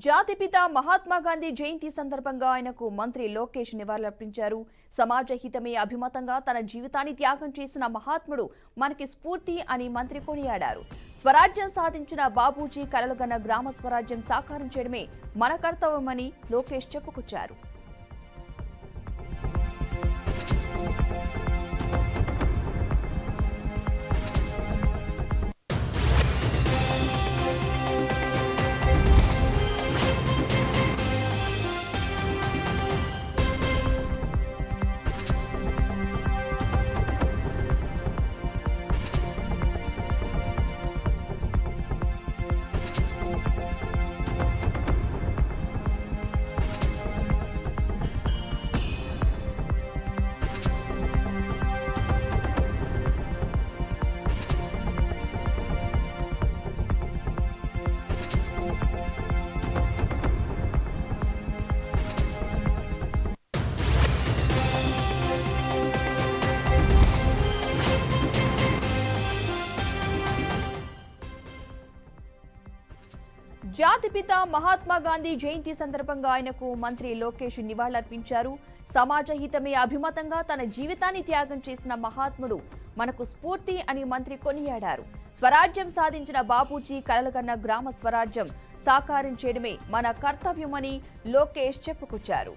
జాతిపిత మహాత్మా గాంధీ జయంతి సందర్భంగా ఆయనకు మంత్రి లోకేష్ నివాళులర్పించారు. సమాజ హితమే అభిమతంగా తన జీవితాన్ని త్యాగం చేసిన మహాత్ముడు మనకి స్ఫూర్తి అని మంత్రి కొనియాడారు. స్వరాజ్యం సాధించిన బాబూజీ కలలుగన్న గ్రామ స్వరాజ్యం సాకారం చేయడమే మన కర్తవ్యమని లోకేష్ చెప్పుకొచ్చారు. జాతిపిత మహాత్మా గాంధీ జయంతి సందర్భంగా ఆయనకు మంత్రి లోకేష్ నివాళులర్పించారు. సమాజ హితమే అభిమతంగా తన జీవితాన్ని త్యాగం చేసిన మహాత్ముడు మనకు స్ఫూర్తి అని మంత్రి కొనియాడారు. స్వరాజ్యం సాధించిన బాబూజీ కలలుగన్న గ్రామ స్వరాజ్యం సాకారం చేయడమే మన కర్తవ్యమని లోకేష్ చెప్పుకొచ్చారు.